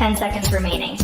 10 seconds remaining.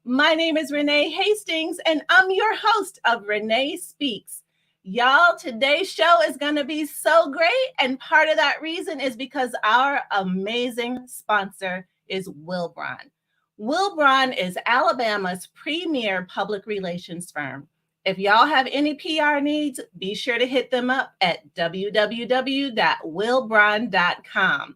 My name is Renee Hastings, and I'm your host of Renee Speaks. Y'all, today's show is going to be so great, and part of that reason is because our amazing sponsor is Wilbron. Wilbron is Alabama's premier public relations firm. If y'all have any PR needs, be sure to hit them up at www.wilbron.com.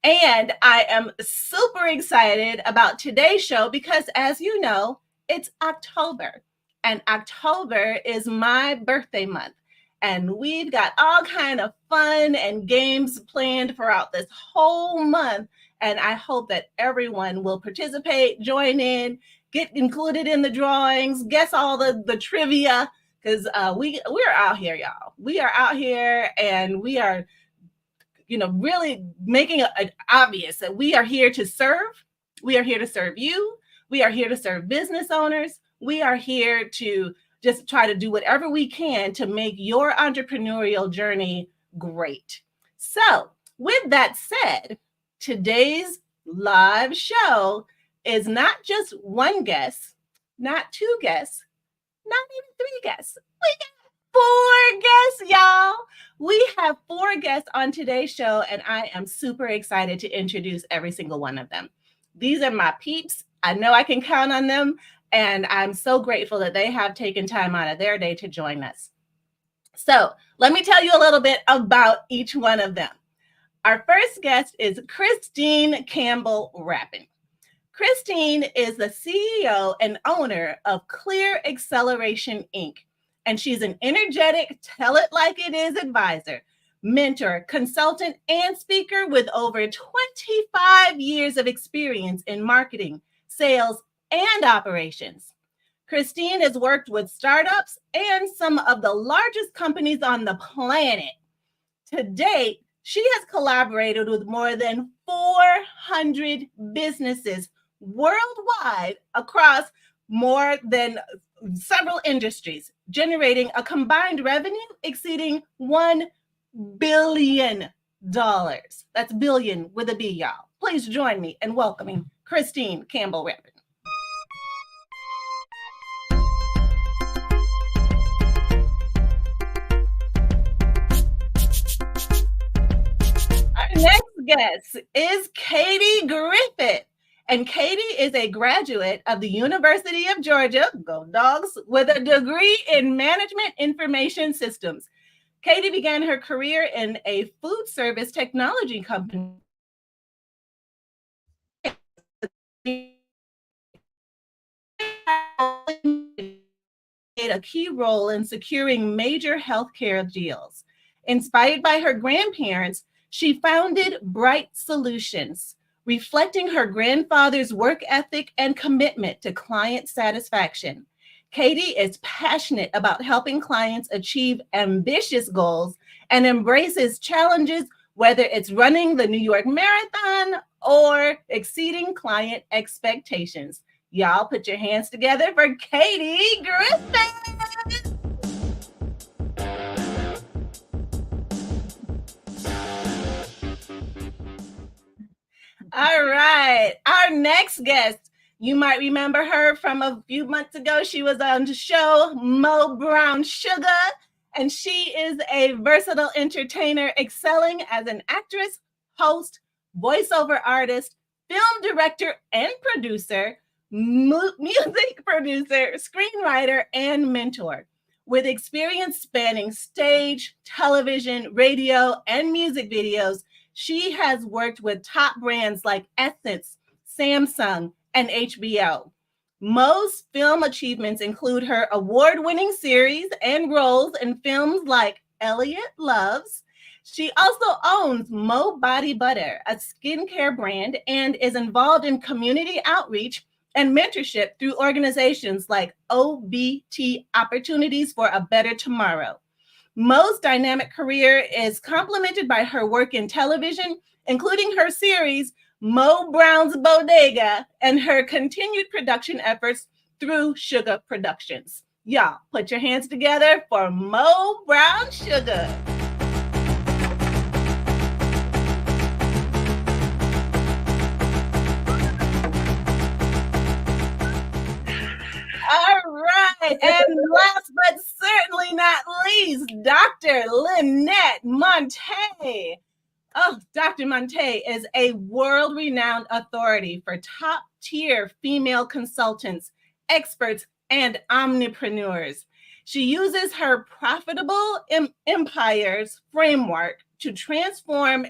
And I am super excited about today's show because, as you know, it's October. And October is my birthday month. And we've got all kind of fun and games planned throughout this whole month. And I hope that everyone will participate, join in, get included in the drawings, guess all the trivia, because we're out here, y'all. We are out here and we are really making it obvious that we are here to serve. We are here to serve you. We are here to serve business owners. We are here to just try to do whatever we can to make your entrepreneurial journey great. So with that said, today's live show is not just one guest, not two guests, not even three guests. We got 4 guests, y'all. We have 4 guests on today's show, and I am super excited to introduce every single one of them. These are my peeps. I know I can count on them, and I'm so grateful that they have taken time out of their day to join us. So let me tell you a little bit about each one of them. Our first guest is Christine Campbell Rappin. Christine is the CEO and owner of Clear Acceleration, Inc., and she's an energetic, tell it like it is advisor, mentor, consultant, and speaker with over 25 years of experience in marketing, sales, and operations. Christine has worked with startups and some of the largest companies on the planet. To date, she has collaborated with more than 400 businesses worldwide across more than several industries, generating a combined revenue exceeding $1 billion. That's billion with a B, y'all. Please join me in welcoming Christine Campbell Rappin. Our next guest is Katie Griffith. And Katie is a graduate of the University of Georgia, go Dogs, with a degree in management information systems. Katie began her career in a food service technology company. Played a key role in securing major healthcare deals. Inspired by her grandparents, she founded Bright Solutions, reflecting her grandfather's work ethic and commitment to client satisfaction. Katie is passionate about helping clients achieve ambitious goals and embraces challenges, whether it's running the New York Marathon or exceeding client expectations. Y'all put your hands together for Katie Griffith. All right, our next guest, you might remember her from a few months ago. She was on the show Mo Brown Sugar, and she is a versatile entertainer excelling as an actress, host, voiceover artist, film director and producer, music producer, screenwriter, and mentor. With experience spanning stage, television, radio, and music videos, she has worked with top brands like Essence, Samsung, and HBO. Mo's film achievements include her award-winning series and roles in films like Elliot Loves. She also owns Mo Body Butter, a skincare brand, and is involved in community outreach and mentorship through organizations like OBT, Opportunities for a Better Tomorrow. Mo's dynamic career is complemented by her work in television, including her series, Mo Brown's Bodega, and her continued production efforts through Sugar Productions. Y'all, put your hands together for Mo Brown Sugar. All right. And last but certainly not least, Dr. Lynette Monte. Oh, Dr. Monte is a world-renowned authority for top-tier female consultants, experts, and omnipreneurs. She uses her profitable empires framework to transform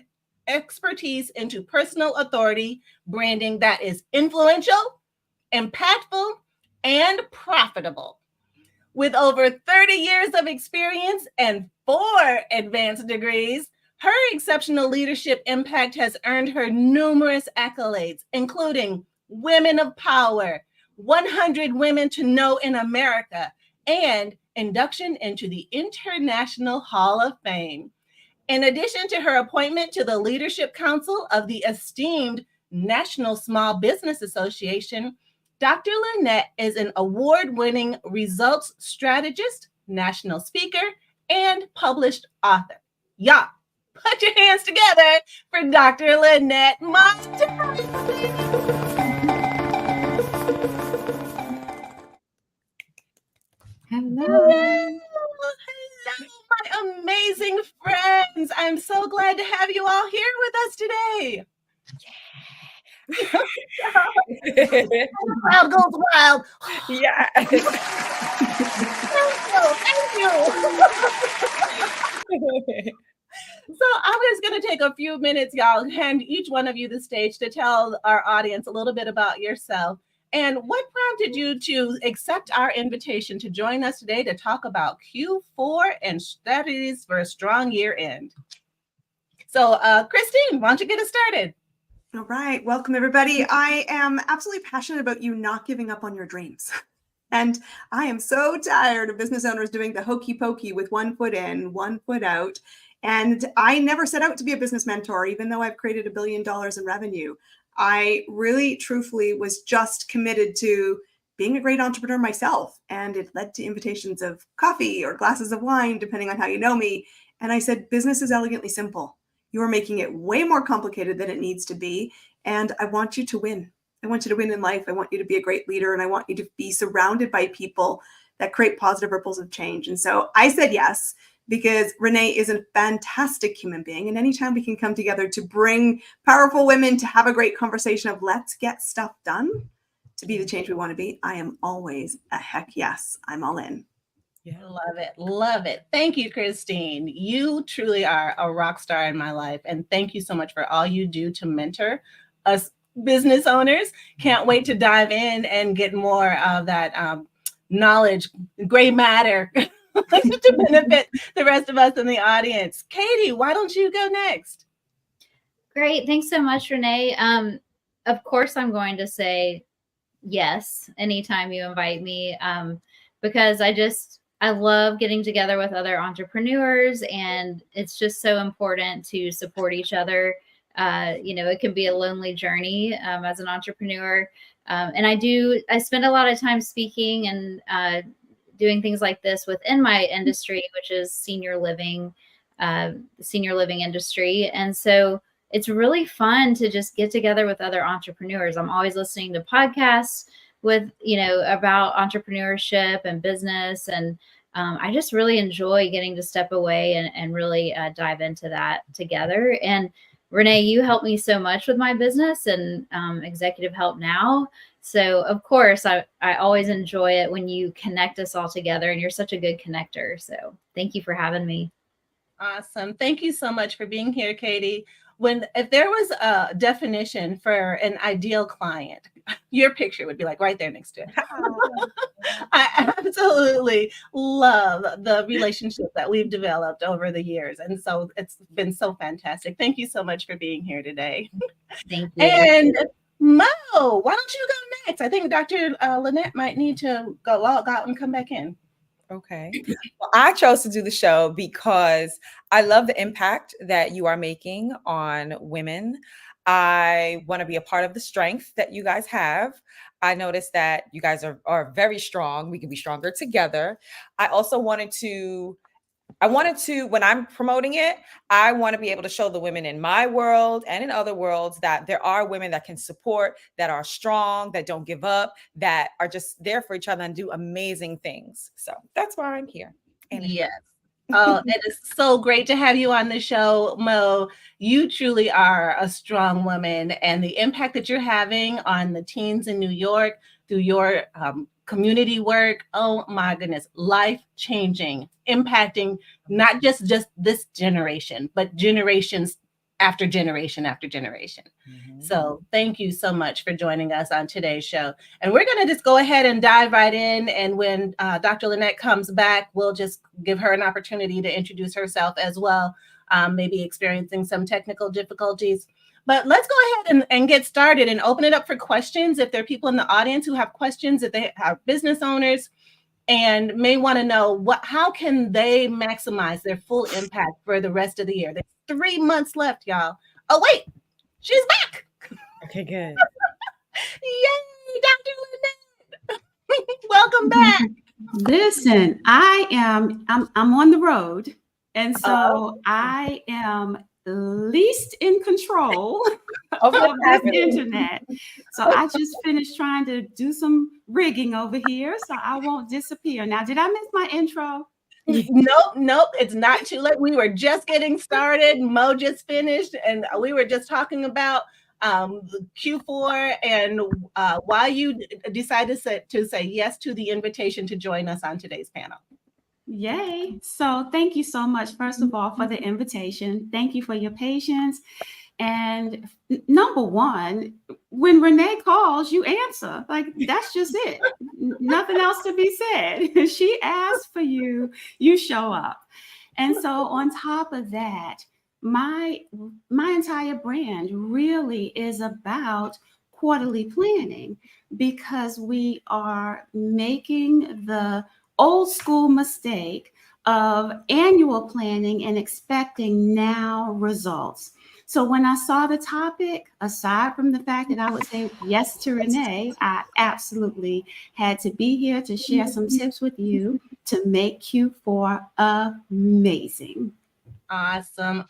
expertise into personal authority branding that is influential, impactful, and profitable. With over 30 years of experience and 4 advanced degrees, her exceptional leadership impact has earned her numerous accolades, including Women of Power, 100 Women to Know in America, and induction into the International Hall of Fame. In addition to her appointment to the Leadership Council of the esteemed National Small Business Association, Dr. Lynette is an award-winning results strategist, national speaker, and published author. Y'all, put your hands together for Dr. Lynette Monte. Hello. Hello, my amazing friends. I'm so glad to have you all here with us today. The crowd goes wild. Yeah. Thank you. So I'm just going to take a few minutes, y'all, hand each one of you the stage to tell our audience a little bit about yourself and what prompted you to accept our invitation to join us today to talk about Q4 and strategies for a strong year end. So Christine, why don't you get us started? All right. Welcome, everybody. I am absolutely passionate about you not giving up on your dreams. And I am so tired of business owners doing the hokey pokey with one foot in, one foot out. And I never set out to be a business mentor, even though I've created $1 billion in revenue. I really, truthfully was just committed to being a great entrepreneur myself. And it led to invitations of coffee or glasses of wine, depending on how you know me. And I said, business is elegantly simple. You are making it way more complicated than it needs to be. And I want you to win. I want you to win in life. I want you to be a great leader. And I want you to be surrounded by people that create positive ripples of change. And so I said yes, because Renee is a fantastic human being. And anytime we can come together to bring powerful women to have a great conversation of let's get stuff done to be the change we want to be, I am always a heck yes. I'm all in. Yeah. Love it. Love it. Thank you, Christine. You truly are a rock star in my life. And thank you so much for all you do to mentor us business owners. Can't wait to dive in and get more of that knowledge, gray matter to benefit the rest of us in the audience. Katie, why don't you go next? Great. Thanks so much, Renee. Of course, I'm going to say yes anytime you invite me because I love getting together with other entrepreneurs, and it's just so important to support each other. It can be a lonely journey as an entrepreneur. And I spend a lot of time speaking and doing things like this within my industry, which is senior living industry. And so it's really fun to just get together with other entrepreneurs. I'm always listening to podcasts with, about entrepreneurship and business. And I just really enjoy getting to step away and really dive into that together. And Renee, you helped me so much with my business and executive help now. So of course, I always enjoy it when you connect us all together, and you're such a good connector. So thank you for having me. Awesome. Thank you so much for being here, Katie. If there was a definition for an ideal client, your picture would be like right there next to it. I absolutely love the relationship that we've developed over the years. And so it's been so fantastic. Thank you so much for being here today. Thank you. And Mo, why don't you go next? I think Dr. Lynette might need to go log out and come back in. Okay. Well, I chose to do the show because I love the impact that you are making on women. I want to be a part of the strength that you guys have. I noticed that you guys are very strong. We can be stronger together. I also wanted to, when I'm promoting it, I want to be able to show the women in my world and in other worlds that there are women that can support, that are strong, that don't give up, that are just there for each other and do amazing things. So that's why I'm here. Yes. Oh, it is so great to have you on the show, Mo. You truly are a strong woman, and the impact that you're having on the teens in New York through your community work, oh my goodness, life-changing, impacting not just this generation, but generations after generation after generation. So thank you so much for joining us on today's show. And we're going to just go ahead and dive right in. And when Dr. Lynette comes back, we'll just give her an opportunity to introduce herself as well, maybe experiencing some technical difficulties. But let's go ahead and get started and open it up for questions. If there are people in the audience who have questions, if they are business owners and may want to know how can they maximize their full impact for the rest of the year. There's 3 months left, y'all. Oh, wait, she's back. Okay, good. Yay, Dr. Lynette. Welcome back. Listen, I'm on the road, and so I am least in control of this internet. So I just finished trying to do some rigging over here, so I won't disappear. Now, did I miss my intro? Nope. It's not too late. We were just getting started. Mo just finished, and we were just talking about Q4 and why you decided to say yes to the invitation to join us on today's panel. Yay. So thank you so much, first of all, for the invitation. Thank you for your patience. And number one, when Renee calls, you answer. Like, that's just it. Nothing else to be said. She asked for you, you show up. And so on top of that, my entire brand really is about quarterly planning, because we are making the old school mistake of annual planning and expecting now results. So when I saw the topic, aside from the fact that I would say yes to Renee, I absolutely had to be here to share some tips with you to make Q4 amazing. Awesome.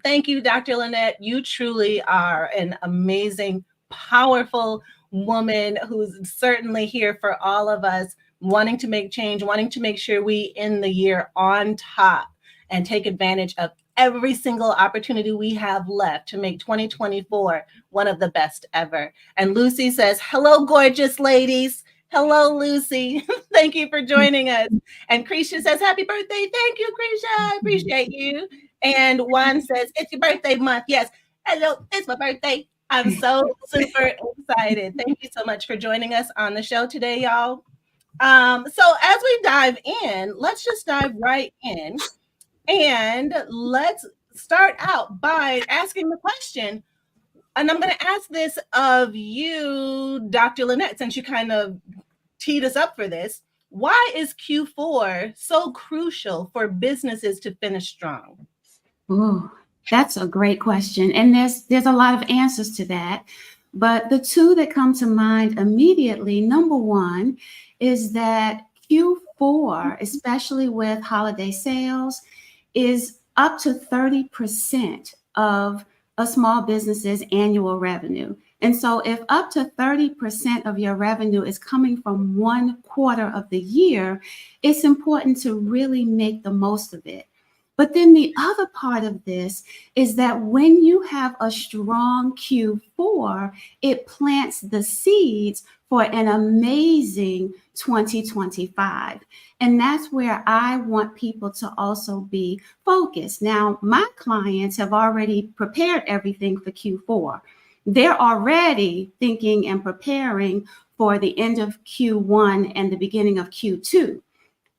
Thank you, Dr. Lynette. You truly are an amazing, powerful woman who's certainly here for all of us, wanting to make change, wanting to make sure we end the year on top and take advantage of every single opportunity we have left to make 2024 one of the best ever. And Lucy says, hello, gorgeous ladies. Hello, Lucy. Thank you for joining us. And Krisha says, happy birthday. Thank you, Krisha. I appreciate you. And Juan says, it's your birthday month. Yes. Hello, it's my birthday. I'm so super excited. Thank you so much for joining us on the show today, y'all. So as we dive in, let's just dive right in. And let's start out by asking the question, and I'm going to ask this of you, Dr. Lynette, since you kind of teed us up for this. Why is Q4 so crucial for businesses to finish strong? Oh, that's a great question. And there's a lot of answers to that. But the two that come to mind immediately, number one, is that Q4, especially with holiday sales, is up to 30% of a small business's annual revenue. And so if up to 30% of your revenue is coming from one quarter of the year, it's important to really make the most of it. But then the other part of this is that when you have a strong Q4, it plants the seeds for an amazing 2025. And that's where I want people to also be focused. Now, my clients have already prepared everything for Q4. They're already thinking and preparing for the end of Q1 and the beginning of Q2.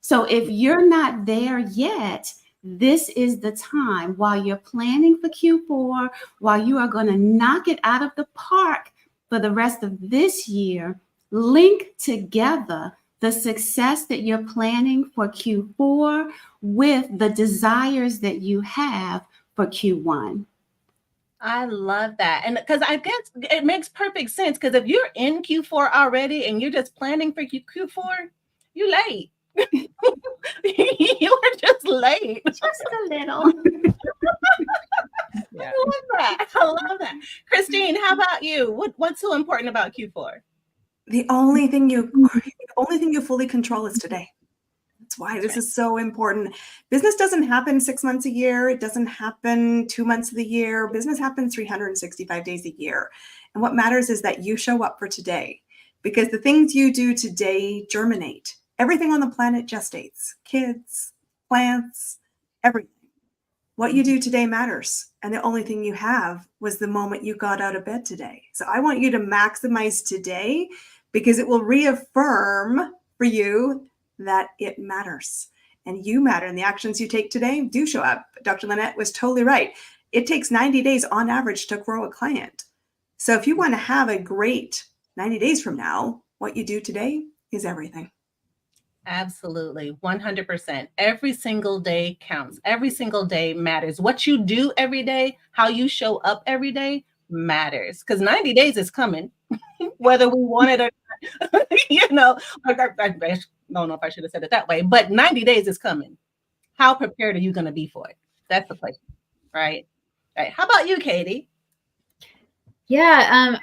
So if you're not there yet, this is the time while you're planning for Q4, while you are going to knock it out of the park for the rest of this year, link together the success that you're planning for Q4 with the desires that you have for Q1. I love that. And because I guess it makes perfect sense, because if you're in Q4 already and you're just planning for Q4, you're late. You are just late. Just a little. Yeah. I love that. I love that. Christine, how about you? What's so important about Q4? The only thing you fully control is today. That's why this is so important. Business doesn't happen 6 months a year. It doesn't happen 2 months of the year. Business happens 365 days a year. And what matters is that you show up for today, because the things you do today germinate. Everything on the planet gestates. Kids, plants, everything. What you do today matters. And the only thing you have was the moment you got out of bed today. So I want you to maximize today, because it will reaffirm for you that it matters and you matter. And the actions you take today do show up. Dr. Lynette was totally right. It takes 90 days on average to grow a client. So if you want to have a great 90 days from now, what you do today is everything. Absolutely. 100%. Every single day counts. Every single day matters. What you do every day, how you show up every day matters, because 90 days is coming, whether we want it or not. I don't know if I should have said it that way, but 90 days is coming. How prepared are you going to be for it? That's the question, right? Right. How about you, Katie? Yeah,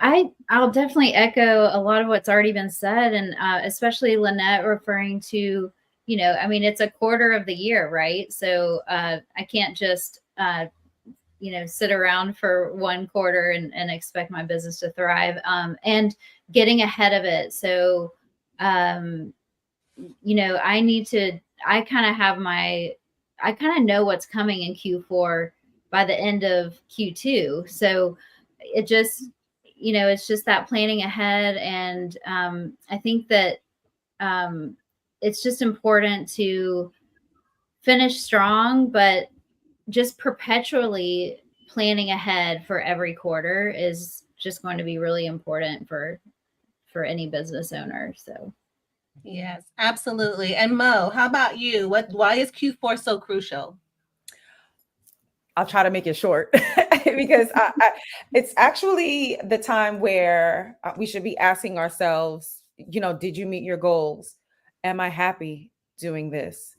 I'll definitely echo a lot of what's already been said, and especially Lynette referring to, it's a quarter of the year, right? So I can't just sit around for one quarter and expect my business to thrive, and getting ahead of it. So I kind of know what's coming in Q4 by the end of Q2. So it just, it's just that planning ahead. And I think that it's just important to finish strong, but just perpetually planning ahead for every quarter is just going to be really important for any business owner. So yes, absolutely. And Mo, how about you? Why is Q4 so crucial? I'll try to make it short because it's actually the time where we should be asking ourselves, did you meet your goals? Am I happy doing this?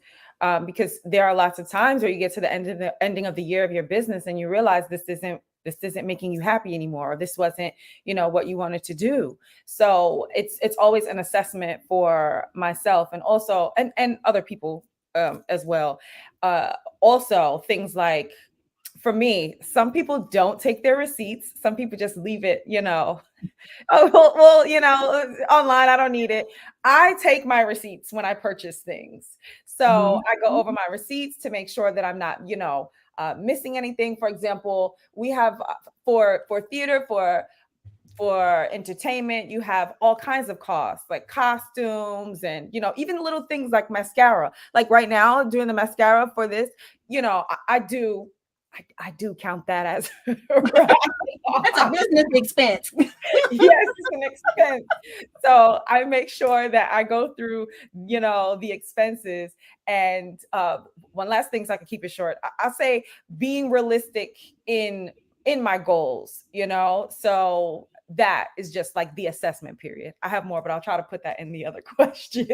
Because there are lots of times where you get to the ending of the year of your business and you realize this isn't making you happy anymore, or this wasn't, what you wanted to do. So it's always an assessment for myself and also and other people as well. Also things like, for me, some people don't take their receipts. Some people just leave it, oh, well, online, I don't need it. I take my receipts when I purchase things. So I go over my receipts to make sure that I'm not, missing anything. For example, we have for theater, for entertainment, you have all kinds of costs like costumes and, even little things like mascara. Like right now, doing the mascara for this, I do count that as That's a business expense. Yes, it's an expense. So I make sure that I go through, the expenses. And one last thing, so I can keep it short. I'll say being realistic in my goals, so that is just like the assessment period. I have more, but I'll try to put that in the other question.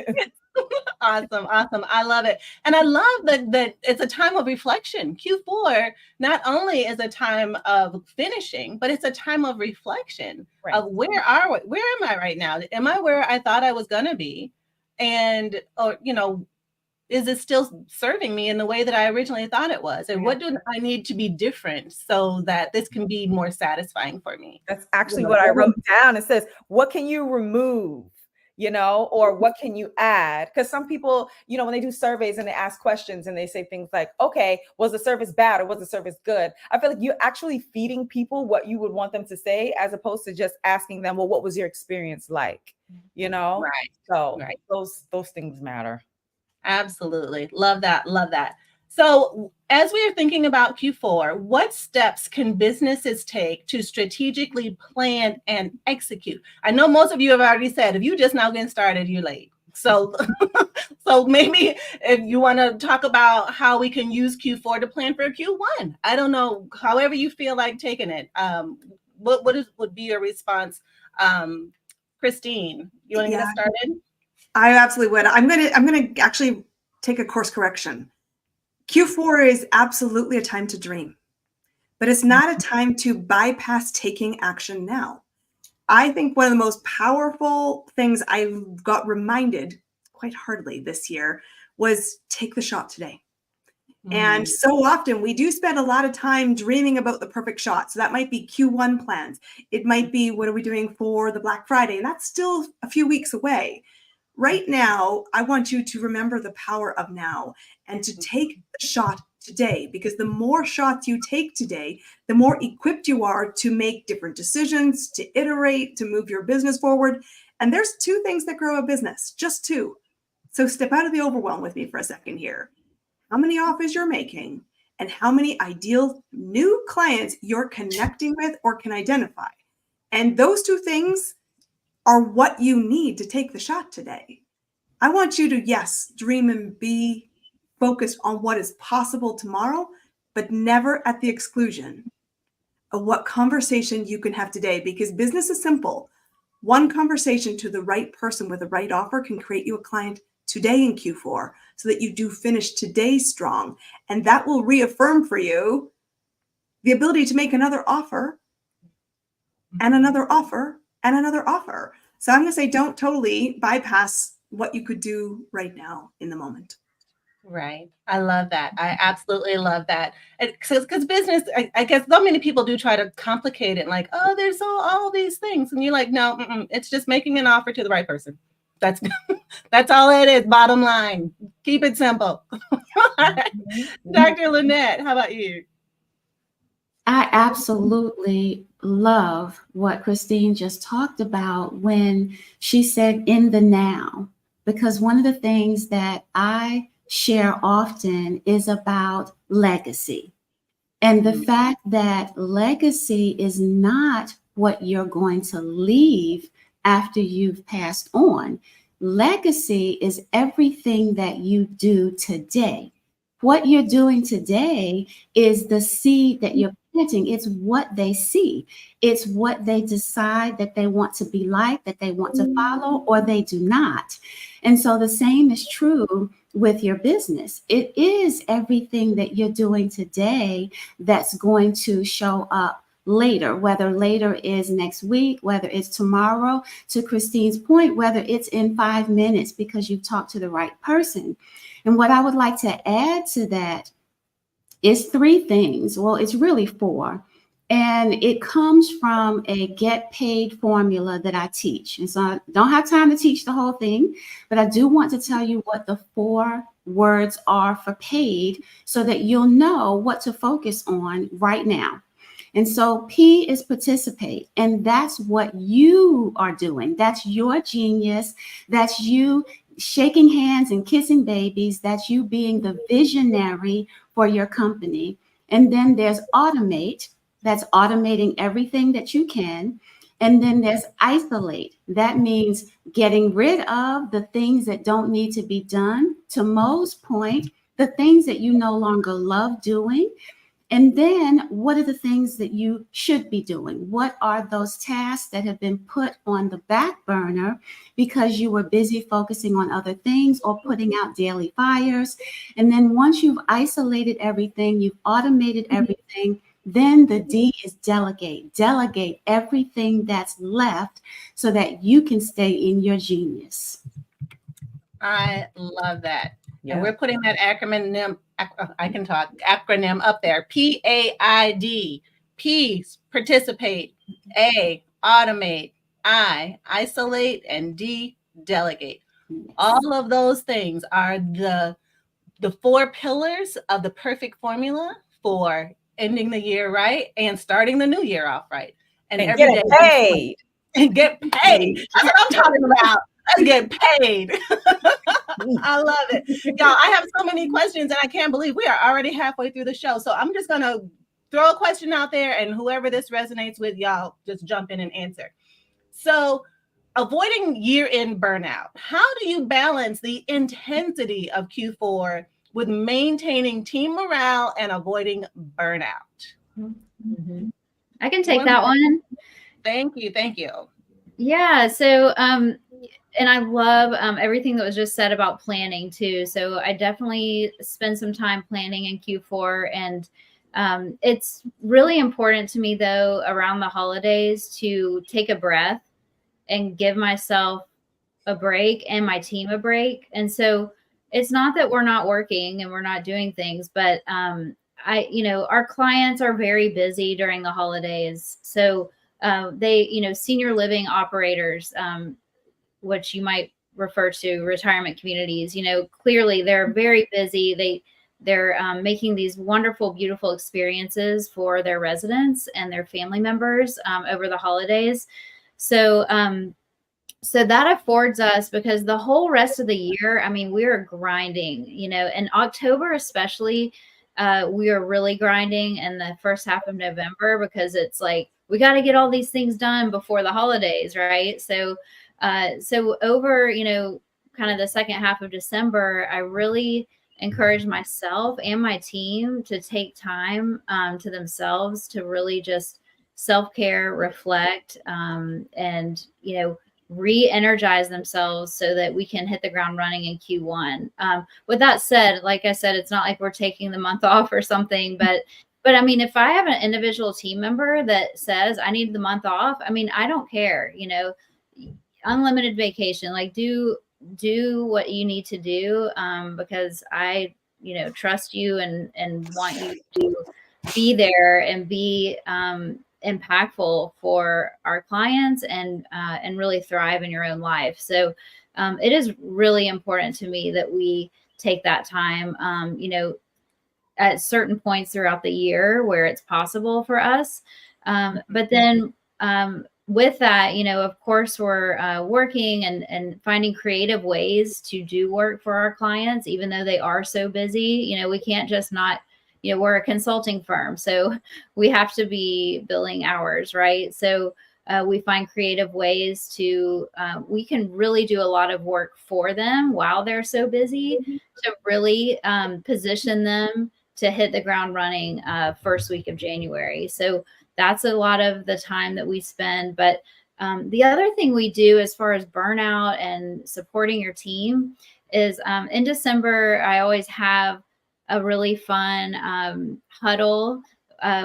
Awesome. I love it. And I love that it's a time of reflection. Q4 not only is a time of finishing, but it's a time of reflection, right, of where am I right now? Am I where I thought I was going to be? And, is it still serving me in the way that I originally thought it was? And what do I need to be different so that this can be more satisfying for me? That's actually what I wrote down. It says, what can you remove? Or what can you add? Because some people, when they do surveys and they ask questions and they say things like, okay, was the service bad or was the service good? I feel like you're actually feeding people what you would want them to say, as opposed to just asking them, well, what was your experience like? Right. So right. Those things matter. Absolutely. Love that. So as we are thinking about Q4, what steps can businesses take to strategically plan and execute? I know most of you have already said, if you just now getting started, you're late. So, so maybe if you want to talk about how we can use Q4 to plan for Q1, I don't know, however you feel like taking it. What would be your response, Christine? You want to get us started? I absolutely would. I'm gonna actually take a course correction. Q4 is absolutely a time to dream, but it's not a time to bypass taking action now. I think one of the most powerful things I got reminded quite hardly this year was take the shot today. And so often we do spend a lot of time dreaming about the perfect shot. So that might be Q1 plans. It might be, what are we doing for the Black Friday? And that's still a few weeks away. Right now, I want you to remember the power of now and to take the shot today, because the more shots you take today, the more equipped you are to make different decisions, to iterate, to move your business forward. And there's two things that grow a business, just two. So step out of the overwhelm with me for a second here. How many offers you're making and how many ideal new clients you're connecting with or can identify. And those two things are what you need to take the shot today. I want you to, yes, dream and be focused on what is possible tomorrow, but never at the exclusion of what conversation you can have today, because business is simple. One conversation to the right person with the right offer can create you a client today in Q4 so that you do finish today strong. And that will reaffirm for you the ability to make another offer and another offer and another offer. So I'm going to say, don't totally bypass what you could do right now in the moment. Right. I love that. I absolutely love that. Because business, I guess so many people do try to complicate it, like, oh, there's all these things. And you're like, no, it's just making an offer to the right person. That's all it is. Bottom line. Keep it simple. Dr. Lynette, how about you? I absolutely love what Christine just talked about when she said in the now, because one of the things that I share often is about legacy, and the fact that legacy is not what you're going to leave after you've passed on. Legacy is everything that you do today. What you're doing today is the seed that you're planting. It's what they see. It's what they decide that they want to be like, that they want to follow, or they do not. And so the same is true with your business. It is everything that you're doing today that's going to show up later, whether later is next week, whether it's tomorrow, to Christine's point, whether it's in 5 minutes because you've talked to the right person. And what I would like to add to that is 3 things. Well, it's really 4. And it comes from a get paid formula that I teach. And so I don't have time to teach the whole thing, but I do want to tell you what the 4 words are for paid so that you'll know what to focus on right now. And so P is participate. And that's what you are doing. That's your genius. That's you shaking hands and kissing babies. That's you being the visionary for your company. And then there's automate. That's automating everything that you can. And then there's isolate. That means getting rid of the things that don't need to be done. To Mo's point, the things that you no longer love doing. And then what are the things that you should be doing? What are those tasks that have been put on the back burner because you were busy focusing on other things or putting out daily fires? And then once you've isolated everything, you've automated everything, then the D is delegate. Delegate everything that's left so that you can stay in your genius. I love that. Yeah. And we're putting that acronym up there. PAID. P, participate. A, automate. I, isolate. And D, delegate. All of those things are the 4 pillars of the perfect formula for ending the year right and starting the new year off right. And every get paid. And get paid. That's what I'm talking about. Let's get paid. I love it. Y'all, I have so many questions and I can't believe we are already halfway through the show. So I'm just going to throw a question out there and whoever this resonates with, y'all just jump in and answer. So avoiding year-end burnout. How do you balance the intensity of Q4 with maintaining team morale and avoiding burnout? Mm-hmm. I can take that one. Thank you. Thank you. Yeah. So, and I love everything that was just said about planning too. So I definitely spend some time planning in Q4, and it's really important to me though around the holidays to take a breath and give myself a break and my team a break. And so it's not that we're not working and we're not doing things, but our clients are very busy during the holidays. So they, senior living operators, which you might refer to retirement communities, clearly they're very busy. They're making these wonderful, beautiful experiences for their residents and their family members over the holidays. So, so that affords us, because the whole rest of the year, I mean, we're grinding, in October, especially, we are really grinding in the first half of November, because it's like, we got to get all these things done before the holidays. Right. So, so over, kind of the second half of December, I really encourage myself and my team to take time to themselves to really just self-care, reflect, and, re-energize themselves so that we can hit the ground running in Q1. With that said, like I said, it's not like we're taking the month off or something, but I mean, if I have an individual team member that says I need the month off, I mean, I don't care, unlimited vacation, like do what you need to do, because I, trust you and want you to be there and be impactful for our clients and really thrive in your own life. So it is really important to me that we take that time, at certain points throughout the year where it's possible for us. But then with that, of course, we're working and finding creative ways to do work for our clients, even though they are so busy. We can't just not, we're a consulting firm, so we have to be billing hours, right? So we find creative ways to, we can really do a lot of work for them while they're so busy, to really position them to hit the ground running first week of January. So that's a lot of the time that we spend. But the other thing we do as far as burnout and supporting your team is in December, I always have a really fun huddle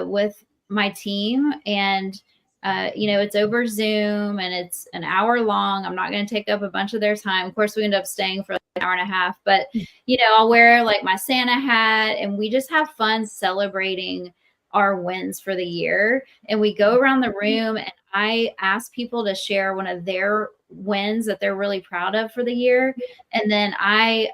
with my team. And, it's over Zoom and it's an hour long. I'm not going to take up a bunch of their time. Of course, we end up staying for like an hour and a half, but, I'll wear like my Santa hat and we just have fun celebrating our wins for the year. And we go around the room and I ask people to share one of their wins that they're really proud of for the year. And then I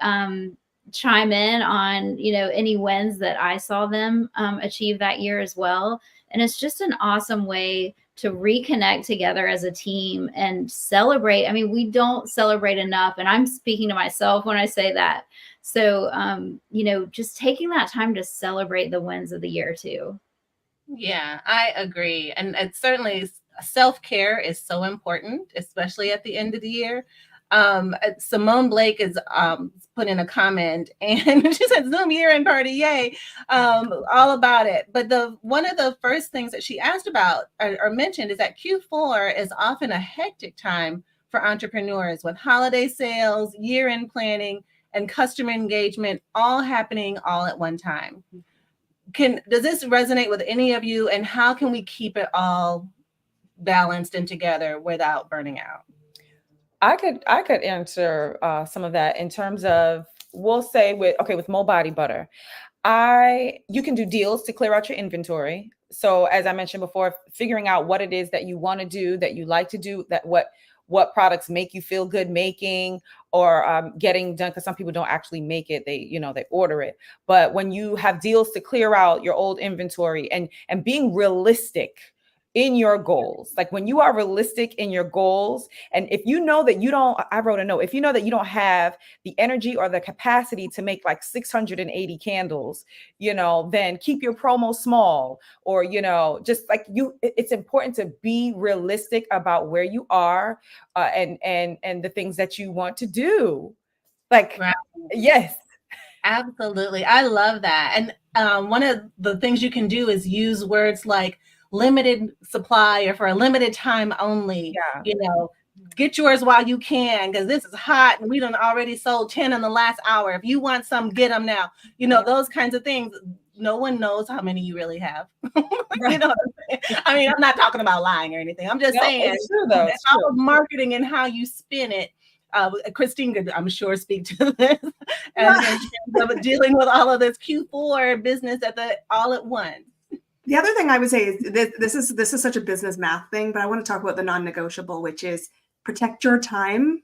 chime in on, any wins that I saw them achieve that year as well. And it's just an awesome way to reconnect together as a team and celebrate. I mean, we don't celebrate enough. And I'm speaking to myself when I say that. So, just taking that time to celebrate the wins of the year too. Yeah, I agree. And it certainly, self-care is so important, especially at the end of the year. Simone Blake is put in a comment and she said Zoom year-end party, yay, all about it. But one of the first things that she asked about or mentioned is that Q4 is often a hectic time for entrepreneurs, with holiday sales, year-end planning, and customer engagement all happening all at one time. Does this resonate with any of you, and how can we keep it all balanced and together without burning out? I could answer some of that in terms of, we'll say with Mo Body Butter, you can do deals to clear out your inventory. So as I mentioned before, figuring out what it is that you want to do, that you like to do, that what products make you feel good making or getting done, because some people don't actually make it, they order it. But when you have deals to clear out your old inventory and being realistic in your goals. Like when you are realistic in your goals, and if you know that you don't, I wrote a note, if you know that you don't have the energy or the capacity to make like 680 candles, then keep your promo small, or, just like it's important to be realistic about where you are, and the things that you want to do. Like, Right. yes. Absolutely. I love that. And one of the things you can do is use words like limited supply or for a limited time only. Yeah. Get yours while you can, because this is hot and we done already sold 10 in the last hour. If you want some, get them now. Those kinds of things. No one knows how many you really have. Right. I mean, I'm not talking about lying or anything. I'm just saying it's true, though. It's all marketing and how you spin it. Christine could, I'm sure, speak to this and in terms of dealing with all of this Q4 business all at once. The other thing I would say is this is such a business math thing, but I want to talk about the non-negotiable, which is protect your time,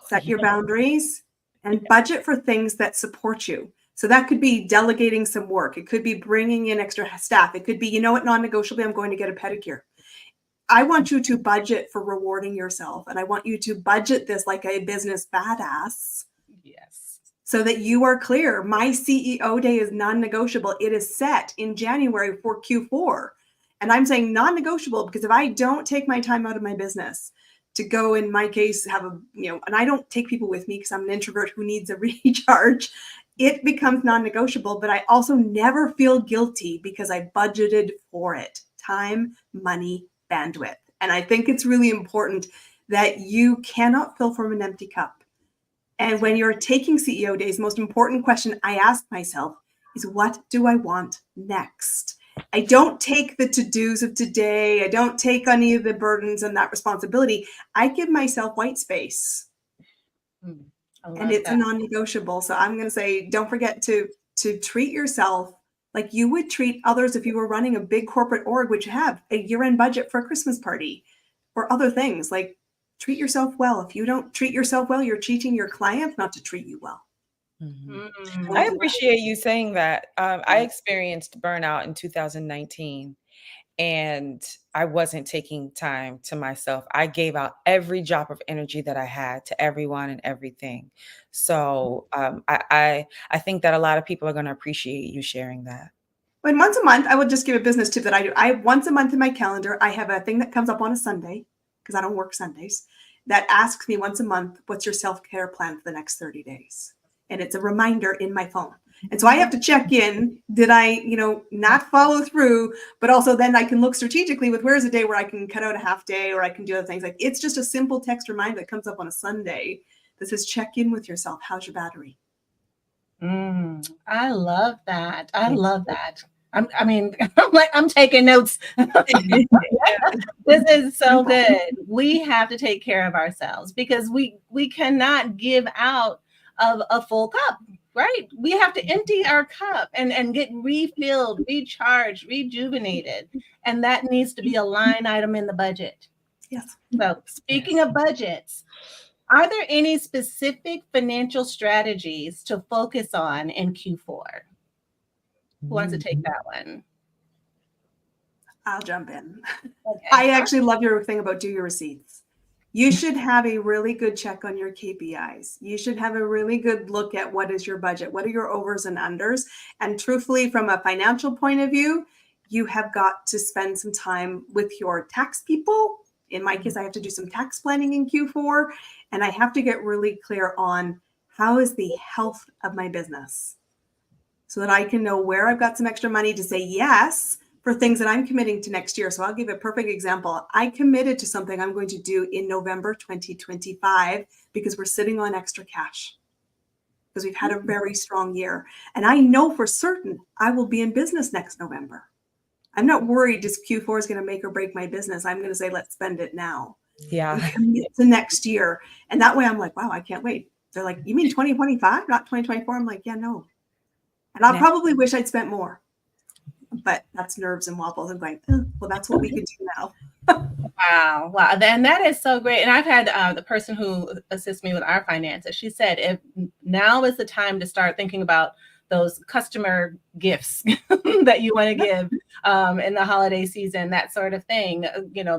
set your boundaries, and budget for things that support you. So that could be delegating some work. It could be bringing in extra staff. It could be, non-negotiably, I'm going to get a pedicure. I want you to budget for rewarding yourself, and I want you to budget this like a business badass. Yes. So that you are clear. My CEO day is non-negotiable. It is set in January for Q4. And I'm saying non-negotiable because if I don't take my time out of my business to go, in my case, have and I don't take people with me because I'm an introvert who needs a recharge, it becomes non-negotiable. But I also never feel guilty because I budgeted for it. Time, money, bandwidth. And I think it's really important that you cannot fill from an empty cup. And when you're taking CEO days, the most important question I ask myself is, what do I want next? I don't take the to-dos of today. I don't take any of the burdens and that responsibility. I give myself white space. And it's a non-negotiable. So I'm going to say, don't forget to treat yourself like you would treat others if you were running a big corporate org, which have a year-end budget for a Christmas party or other things. Like, treat yourself well. If you don't treat yourself well, you're cheating your clients not to treat you well. Mm-hmm. I appreciate you saying that. I experienced burnout in 2019, and I wasn't taking time to myself. I gave out every drop of energy that I had to everyone and everything. So I think that a lot of people are going to appreciate you sharing that. And once a month, I will just give a business tip that I do. Once a month in my calendar, I have a thing that comes up on a Sunday, because I don't work Sundays, that asks me once a month, what's your self-care plan for the next 30 days? And it's a reminder in my phone. And so I have to check in, did I, not follow through, but also then I can look strategically with where's a day where I can cut out a half day or I can do other things. Like, it's just a simple text reminder that comes up on a Sunday that says, check in with yourself. How's your battery? I love that. I love that. I'm taking notes. This is so good. We have to take care of ourselves because we cannot give out of a full cup, right? We have to empty our cup and get refilled, recharged, rejuvenated. And that needs to be a line item in the budget. Yes. So speaking of budgets, are there any specific financial strategies to focus on in Q4? Who wants to take that one? I'll jump in. Okay. I actually love your thing about do your receipts. You should have a really good check on your KPIs. You should have a really good look at what is your budget, what are your overs and unders. And truthfully, from a financial point of view, you have got to spend some time with your tax people. In my case, I have to do some tax planning in Q4, and I have to get really clear on how is the health of my business so that I can know where I've got some extra money to say yes for things that I'm committing to next year. So I'll give a perfect example. I committed to something I'm going to do in November 2025 because we're sitting on extra cash because we've had a very strong year. And I know for certain I will be in business next November. I'm not worried just Q4 is going to make or break my business. I'm going to say, let's spend it now. Yeah. It's the next year. And that way I'm like, wow, I can't wait. They're like, you mean 2025, not 2024? I'm like, yeah, no. And I'll probably wish I'd spent more. But that's nerves and wobbles. I'm going, well, that's what we could do now. Wow. And that is so great. And I've had the person who assists me with our finances. She said, if now is the time to start thinking about those customer gifts that you want to give in the holiday season, that sort of thing,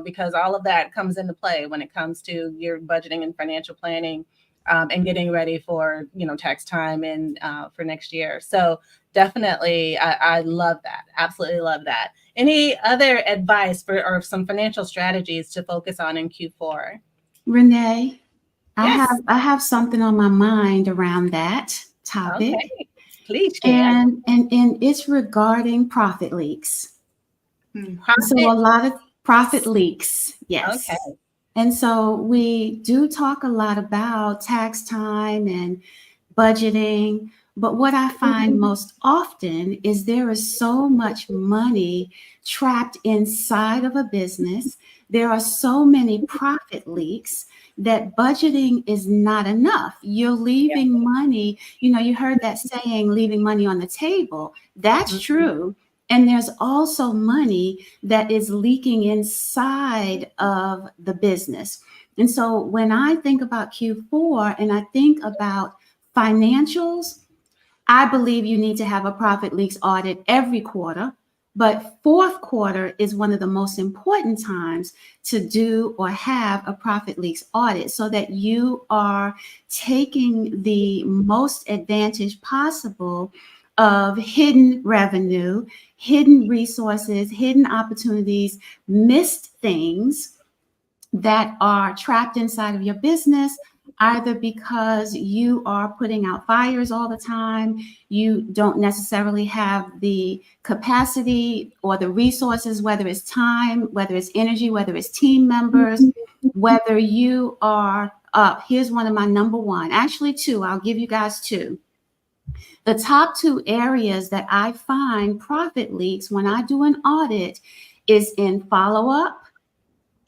because all of that comes into play when it comes to your budgeting and financial planning and getting ready for, tax time and for next year. So definitely, I love that. Absolutely love that. Any other advice or some financial strategies to focus on in Q4? Renee, Yes. I have something on my mind around that topic. Okay. Please share. And it's regarding profit leaks. So a lot of profit leaks, yes. Okay. And so we do talk a lot about tax time and budgeting, but what I find most often is there is so much money trapped inside of a business. There are so many profit leaks that budgeting is not enough. You're leaving money, you heard that saying, leaving money on the table. That's true. And there's also money that is leaking inside of the business. And so when I think about Q4 and I think about financials, I believe you need to have a profit leaks audit every quarter. But fourth quarter is one of the most important times to do or have a profit leaks audit so that you are taking the most advantage possible of hidden revenue, hidden resources, hidden opportunities, missed things that are trapped inside of your business, either because you are putting out fires all the time, you don't necessarily have the capacity or the resources, whether it's time, whether it's energy, whether it's team members, whether you are here's one of my number one, actually two, I'll give you guys two. The top two areas that I find profit leaks when I do an audit is in follow-up.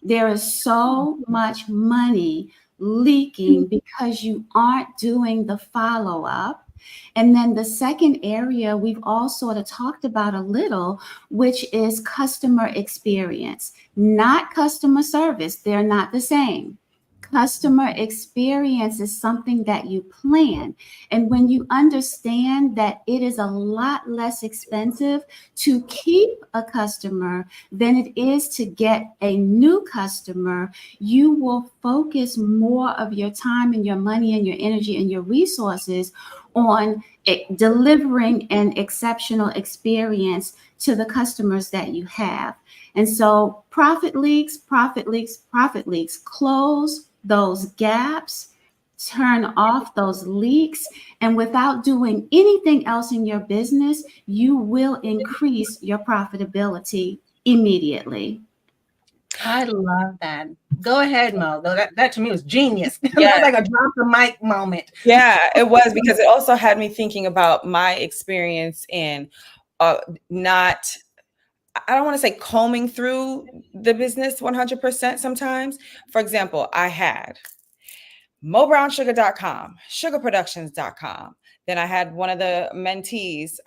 There is so much money leaking because you aren't doing the follow-up. And then the second area we've all sort of talked about a little, which is customer experience, not customer service. They're not the same. Customer experience is something that you plan. And when you understand that it is a lot less expensive to keep a customer than it is to get a new customer, you will focus more of your time and your money and your energy and your resources on delivering an exceptional experience to the customers that you have. And so profit leaks, close those gaps, turn off those leaks, and without doing anything else in your business, you will increase your profitability immediately. I love that. Go ahead, Mo. That to me was genius. Yeah. That was like a drop the mic moment. Yeah, it was, because it also had me thinking about my experience in not, I don't want to say combing through the business 100% sometimes. For example, I had MoBrownSugar.com, SugarProductions.com. Then I had one of the mentees,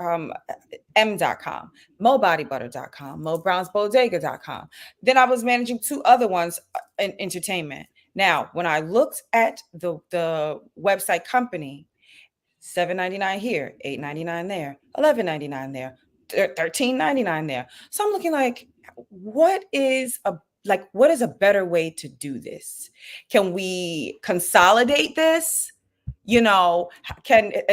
M.com, MoBodyButter.com, MoBrownsBodega.com. Then I was managing two other ones in entertainment. Now, when I looked at the website company, $7.99 here, $8.99 there, $11.99 there, $13.99 there. So I'm looking like, what is a better way to do this? Can we consolidate this? And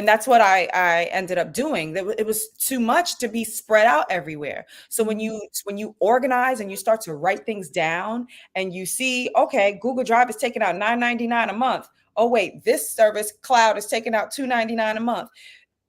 that's what I ended up doing. It was too much to be spread out everywhere. So when you organize and you start to write things down and you see, okay, Google Drive is taking out $9.99 a month. Oh wait, this service cloud is taking out $2.99 a month.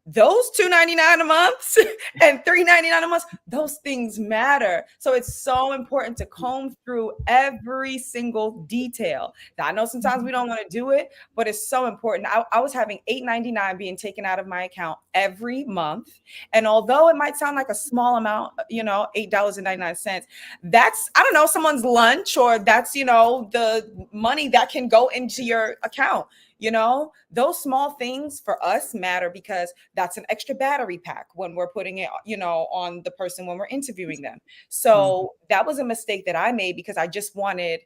Those $2.99 a month and $3.99 a month, those things matter. So it's so important to comb through every single detail. Now, I know sometimes we don't want to do it, but it's so important. I was having $8.99 being taken out of my account every month. And although it might sound like a small amount, $8.99, that's, I don't know, someone's lunch, or that's, the money that can go into your account. Those small things for us matter, because that's an extra battery pack when we're putting it, on the person when we're interviewing them. So that was a mistake that I made, because I just wanted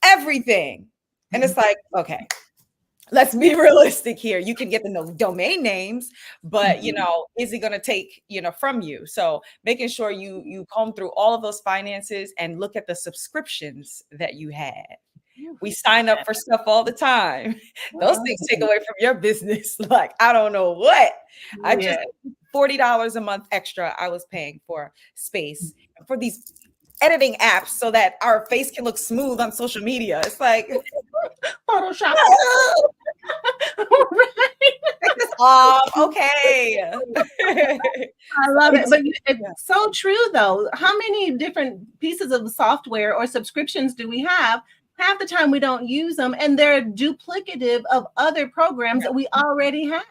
everything. And it's like, okay, let's be realistic here. You can get the domain names, but is he going to take, from you? So making sure you comb through all of those finances and look at the subscriptions that you had. We sign up for stuff all the time. Those things take away from your business. Like, I don't know what. I just $40 a month extra I was paying for space for these editing apps so that our face can look smooth on social media. It's like Photoshop. Okay. I love it. But it's so true, though. How many different pieces of software or subscriptions do we have? Half the time we don't use them, and they're duplicative of other programs that we already have.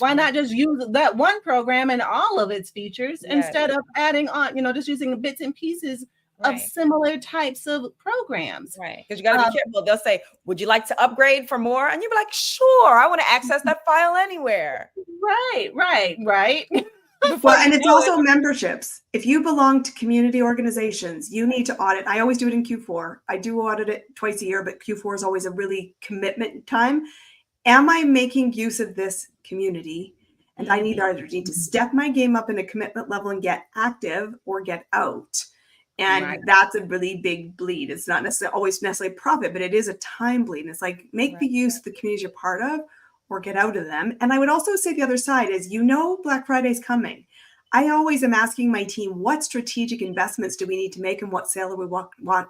Why not just use that one program and all of its features instead of adding on, just using bits and pieces of similar types of programs? Right. Because you got to be careful. They'll say, would you like to upgrade for more? And you'll be like, sure, I want to access that file anywhere. Right. Well, and it's also memberships. If you belong to community organizations, you need to audit. I always do it in Q4. I do audit it twice a year, but Q4 is always a really commitment time. Am I making use of this community? And I either need to step my game up in a commitment level and get active or get out. And that's a really big bleed. It's not necessarily always profit, but it is a time bleed. And it's like, make the use of the communities you're part of or get out of them. And I would also say the other side is, Black Friday is coming. I always am asking my team, what strategic investments do we need to make and what sale are we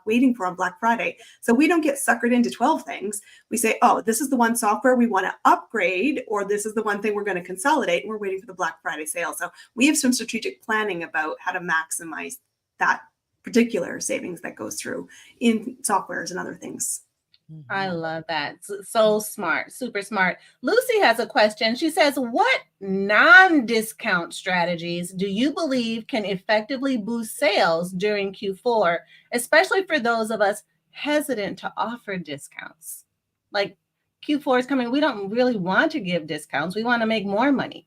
waiting for on Black Friday? So we don't get suckered into 12 things. We say, oh, this is the one software we want to upgrade, or this is the one thing we're going to consolidate, and we're waiting for the Black Friday sale. So we have some strategic planning about how to maximize that particular savings that goes through in softwares and other things. I love that. So smart, super smart. Lucy has a question. She says, what non-discount strategies do you believe can effectively boost sales during Q4, especially for those of us hesitant to offer discounts? Like, Q4 is coming. We don't really want to give discounts. We want to make more money.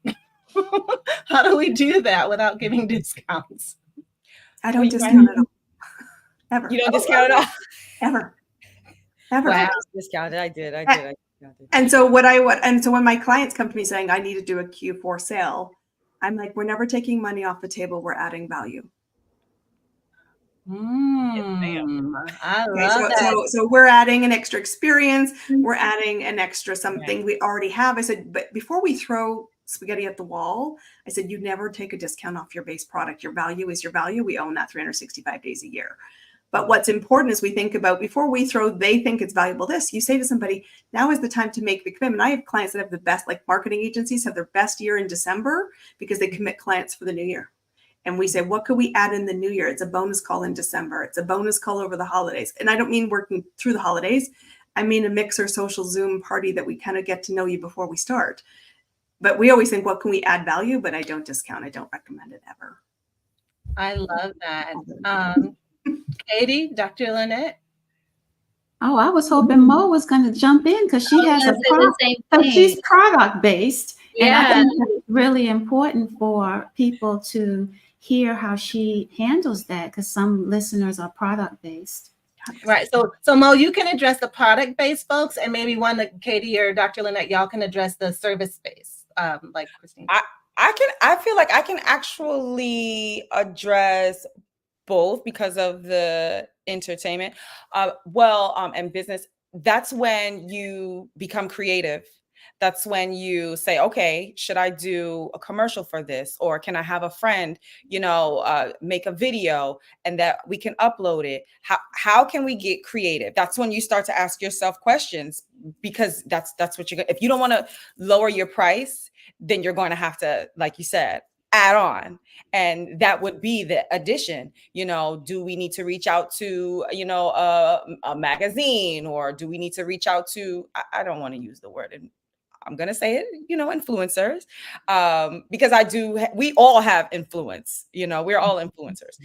How do we do that without giving discounts? I don't discount at all. Ever. You don't discount at all? Ever. Wow. Discounted. I did. And so when my clients come to me saying I need to do a Q4 sale, I'm like, we're never taking money off the table. We're adding value. I love that. So we're adding an extra experience. We're adding an extra something we already have. I said, but before we throw spaghetti at the wall, I said, you never take a discount off your base product. Your value is your value. We own that 365 days a year. But what's important is we think about, before we they think it's valuable this, you say to somebody, now is the time to make the commitment. I have clients that have the best, like marketing agencies have their best year in December because they commit clients for the new year. And we say, what could we add in the new year? It's a bonus call in December. It's a bonus call over the holidays. And I don't mean working through the holidays. I mean a mix or social Zoom party that we kind of get to know you before we start. But we always think, what can we add value? But I don't discount. I don't recommend it ever. I love that. Katie, Dr. Lynette. Oh, I was hoping Mo was going to jump in because she has a product. She's product based, and I think it's really important for people to hear how she handles that because some listeners are product based. Right. So Mo, you can address the product based folks, and maybe one that Katie or Dr. Lynette, y'all can address the service based, like Christine. I feel like I can actually address both because of the entertainment and business. That's when you become creative. That's when you say, okay, should I do a commercial for this? Or can I have a friend, make a video and that we can upload it? How can we get creative? That's when you start to ask yourself questions, because that's what if you don't want to lower your price, then you're going to have to, like you said, add on. And that would be the addition. Do we need to reach out to, a magazine, or do we need to reach out to, I don't want to use the word, and I'm going to say it, influencers, because we all have influence, we're all influencers.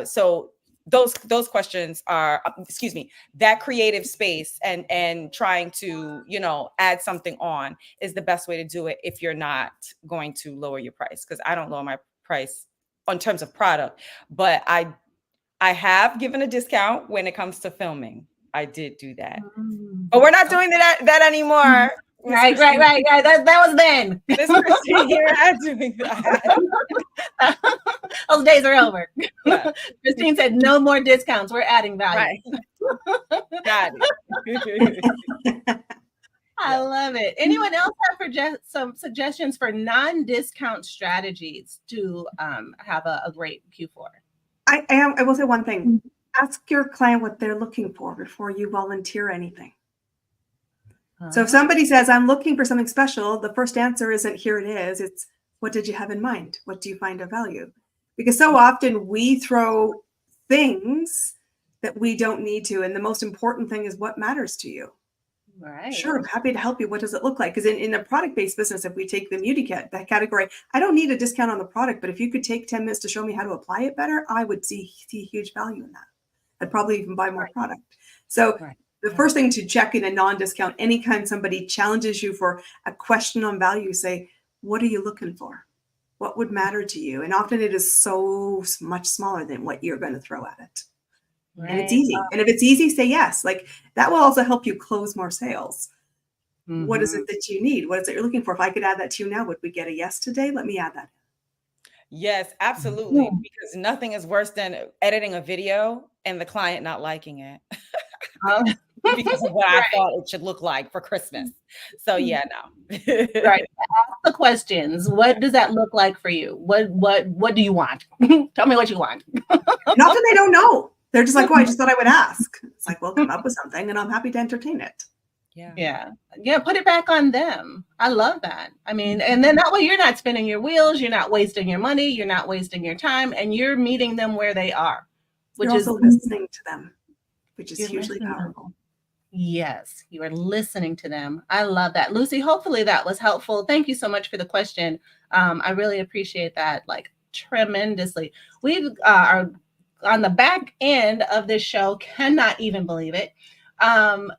So those questions are, that creative space and trying to, add something on is the best way to do it if you're not going to lower your price. Because I don't lower my price in terms of product, but I have given a discount when it comes to filming. I did do that, but we're not doing that anymore. Right. That was then. This Christine here, I'm doing that. Those days are over. Yeah. Christine said, no more discounts. We're adding value. Right. Got it. I love it. Anyone else have some suggestions for non-discount strategies to have a great Q4? I will say one thing. Ask your client what they're looking for before you volunteer anything. So if somebody says, I'm looking for something special, the first answer isn't here it is. It's what did you have in mind? What do you find of value? Because so often we throw things that we don't need to. And the most important thing is what matters to you. Right. Sure, I'm happy to help you. What does it look like? Because in a product-based business, if we take the beauty that category, I don't need a discount on the product, but if you could take 10 minutes to show me how to apply it better, I would see huge value in that. I'd probably even buy more product. So the first thing to check in a non-discount, anytime somebody challenges you for a question on value, say, what are you looking for? What would matter to you? And often it is so much smaller than what you're going to throw at it. Right. And it's easy. And if it's easy, say yes. Like that will also help you close more sales. Mm-hmm. What is it that you need? What is it you're looking for? If I could add that to you now, would we get a yes today? Let me add that. Yes, absolutely. Because nothing is worse than editing a video and the client not liking it. Because of what I thought it should look like for Christmas. So yeah, no. Right. Ask the questions. What does that look like for you? What do you want? Tell me what you want. And often they don't know. They're just like, oh, I just thought I would ask. It's like, well, come up with something and I'm happy to entertain it. Yeah. Put it back on them. I love that. I mean, and then that way you're not spinning your wheels. You're not wasting your money. You're not wasting your time, and you're meeting them where they are, which is also listening to them, which is hugely powerful. Yes, you are listening to them. I love that. Lucy, hopefully that was helpful. Thank you so much for the question. I really appreciate that, like, tremendously. We are on the back end of this show, cannot even believe it.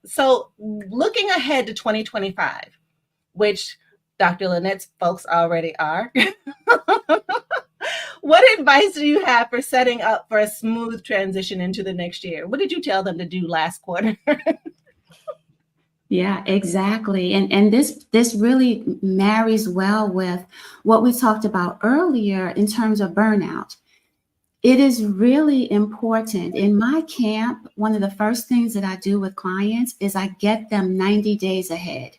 So looking ahead to 2025, which Dr. Lynette's folks already are, what advice do you have for setting up for a smooth transition into the next year? What did you tell them to do last quarter? Yeah, exactly. And this really marries well with what we talked about earlier in terms of burnout. It is really important. In my camp, one of the first things that I do with clients is I get them 90 days ahead.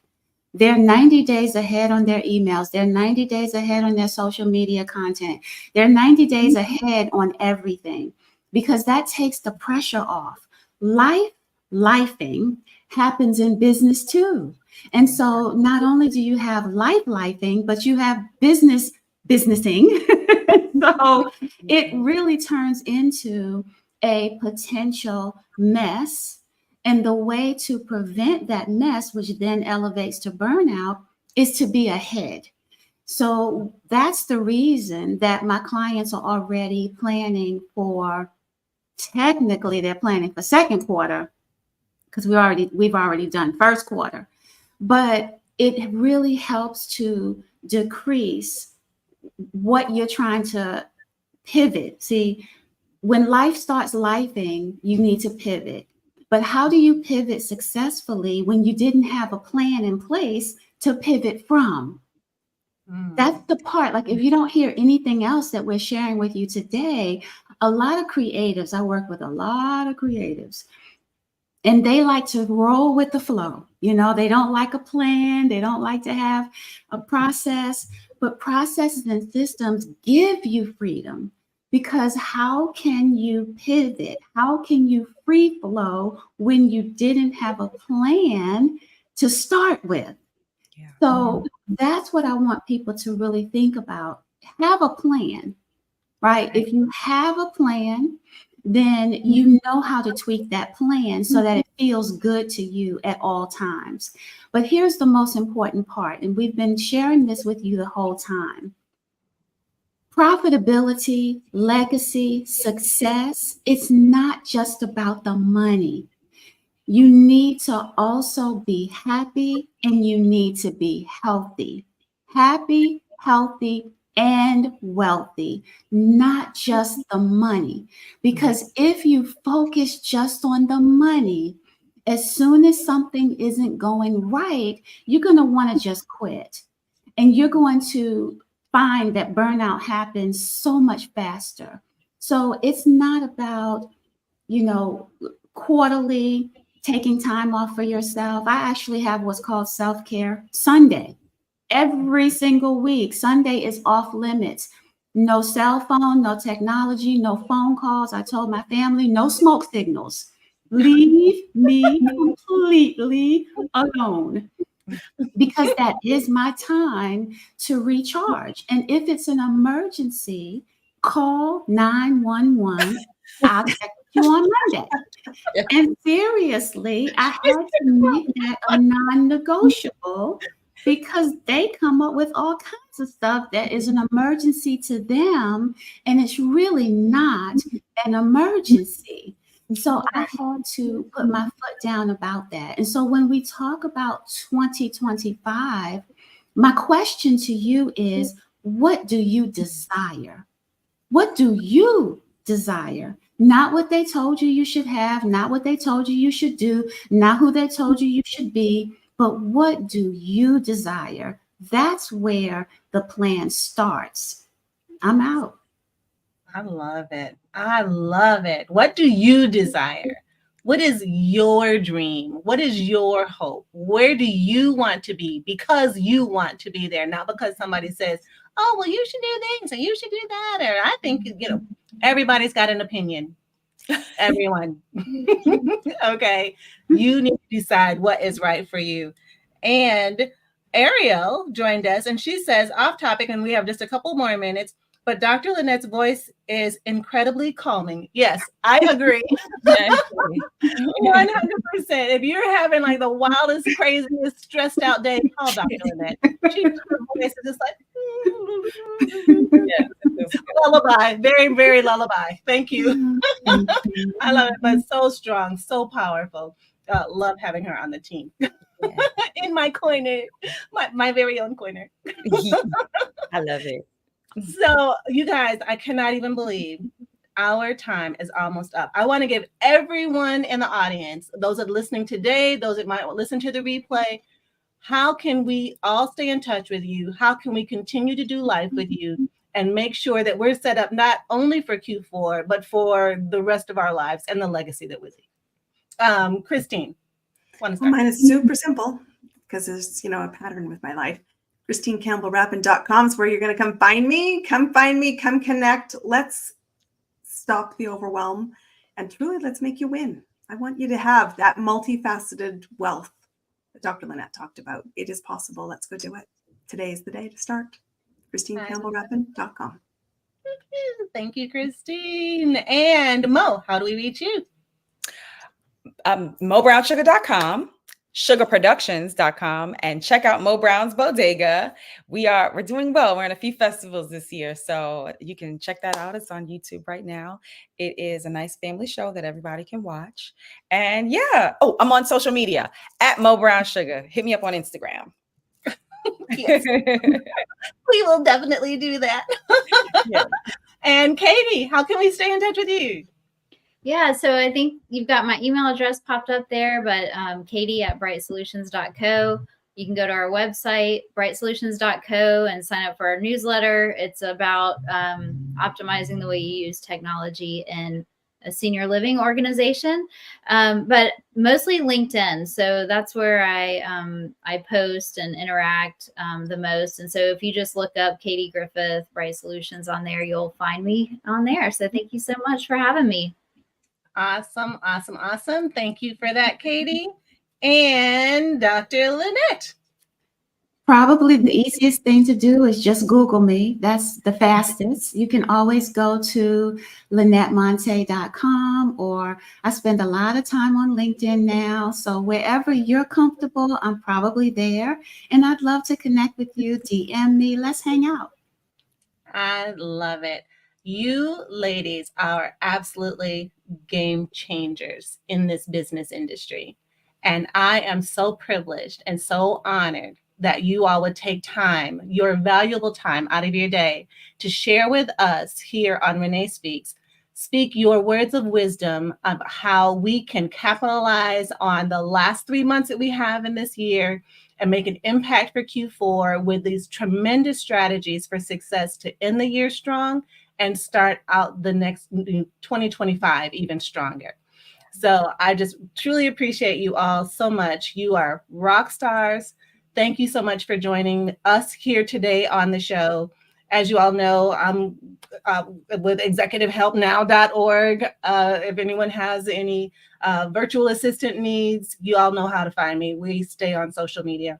They're 90 days ahead on their emails. They're 90 days ahead on their social media content. They're 90 days ahead on everything, because that takes the pressure off. Lifing happens in business too. And so not only do you have lifing, but you have businessing. So it really turns into a potential mess. And the way to prevent that mess, which then elevates to burnout, is to be ahead. So that's the reason that my clients are already planning for, technically they're planning for second quarter, because we've already done first quarter. But it really helps to decrease what you're trying to pivot. See, when life starts lifing, you need to pivot. But how do you pivot successfully when you didn't have a plan in place to pivot from? That's the part. Like, if you don't hear anything else that we're sharing with you today, a lot of creatives, I work with a lot of creatives, and they like to roll with the flow. You know, they don't like a plan. They don't like to have a process. But processes and systems give you freedom, because how can you pivot? How can you free flow when you didn't have a plan to start with? Yeah. So that's what I want people to really think about. Have a plan, right? If you have a plan, then you know how to tweak that plan so that it feels good to you at all times. But here's the most important part, and we've been sharing this with you the whole time. Profitability, legacy, success, it's not just about the money. You need to also be happy, and you need to be healthy. Happy, healthy, and wealthy, not just the money. Because if you focus just on the money, as soon as something isn't going right, you're going to want to just quit. And you're going to find that burnout happens so much faster. So it's not about, quarterly taking time off for yourself. I actually have what's called self-care Sunday. Every single week, Sunday is off limits. No cell phone, no technology, no phone calls. I told my family, no smoke signals. Leave me completely alone, because that is my time to recharge. And if it's an emergency, call 911. I'll check with you on Monday. And seriously, I had to make that a non-negotiable, because they come up with all kinds of stuff that is an emergency to them, and it's really not an emergency. So I had to put my foot down about that. And so when we talk about 2025, my question to you is, what do you desire? What do you desire? Not what they told you you should have, not what they told you you should do, not who they told you you should be, but what do you desire? That's where the plan starts. I'm out. I love it. I love it. What do you desire? What is your dream? What is your hope? Where do you want to be? Because you want to be there, not because somebody says, oh, well, you should do things and you should do that. Or I think, everybody's got an opinion. Everyone. Okay. You need to decide what is right for you. And Ariel joined us and she says, off topic, and we have just a couple more minutes, but Dr. Lynette's voice is incredibly calming. Yes, I agree. 100%. If you're having like the wildest, craziest, stressed out day, call Dr. Lynette. Her voice is just like, lullaby, very, very lullaby. Thank you. I love it, but so strong, so powerful. Love having her on the team. In my corner, my very own corner. I love it. So, you guys, I cannot even believe our time is almost up. I want to give everyone in the audience, those that are listening today, those that might listen to the replay, how can we all stay in touch with you? How can we continue to do life with you and make sure that we're set up not only for Q4, but for the rest of our lives and the legacy that we leave? Christine, want to start? Mine is super simple because there's, a pattern with my life. ChristineCampbellRappin.com is where you're going to come find me, come connect. Let's stop the overwhelm and truly let's make you win. I want you to have that multifaceted wealth that Dr. Lynette talked about. It is possible. Let's go do it. Today is the day to start. ChristineCampbellRappin.com. Thank you, Christine. And Mo, how do we reach you? MoBrownSugar.com, sugarproductions.com, and check out Mo Brown's Bodega. We're doing well. We're in a few festivals this year, so you can check that out. It's on YouTube right now. It is a nice family show that everybody can watch. And I'm on social media at Mo Brown Sugar. Hit me up on Instagram. Yes. We will definitely do that. Yeah. And Katie, how can we stay in touch with you? Yeah, so I think you've got my email address popped up there, but katie@brightsolutions.co. You can go to our website, brightsolutions.co, and sign up for our newsletter. It's about optimizing the way you use technology in a senior living organization, but mostly LinkedIn. So that's where I post and interact the most. And so if you just look up Katie Griffith, Bright Solutions on there, you'll find me on there. So thank you so much for having me. Awesome. Thank you for that, Katie. And Dr. Lynette. Probably the easiest thing to do is just Google me. That's the fastest. You can always go to LynetteMonte.com, or I spend a lot of time on LinkedIn now. So wherever you're comfortable, I'm probably there. And I'd love to connect with you. DM me. Let's hang out. I love it. You ladies are absolutely game changers in this business industry. And I am so privileged and so honored that you all would take time, your valuable time out of your day, to share with us here on Renee Speaks speak your words of wisdom of how we can capitalize on the last 3 months that we have in this year and make an impact for Q4 with these tremendous strategies for success to end the year strong and start out the next 2025 even stronger. So I just truly appreciate you all so much. You are rock stars. Thank you so much for joining us here today on the show. As you all know, I'm with executivehelpnow.org. If anyone has any virtual assistant needs, you all know how to find me. We stay on social media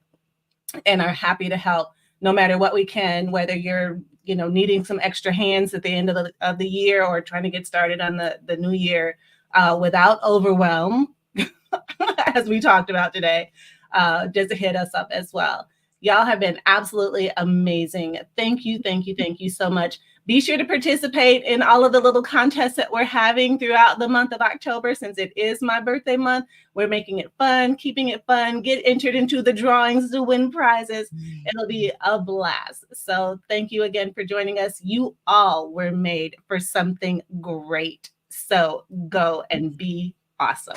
and are happy to help no matter what we can, whether you're needing some extra hands at the end of the year or trying to get started on the new year without overwhelm, as we talked about today, just hit us up as well. Y'all have been absolutely amazing. Thank you, thank you, thank you so much. Be sure to participate in all of the little contests that we're having throughout the month of October. Since it is my birthday month, we're making it fun, keeping it fun. Get entered into the drawings to win prizes. It'll be a blast. So thank you again for joining us. You all were made for something great. So go and be awesome.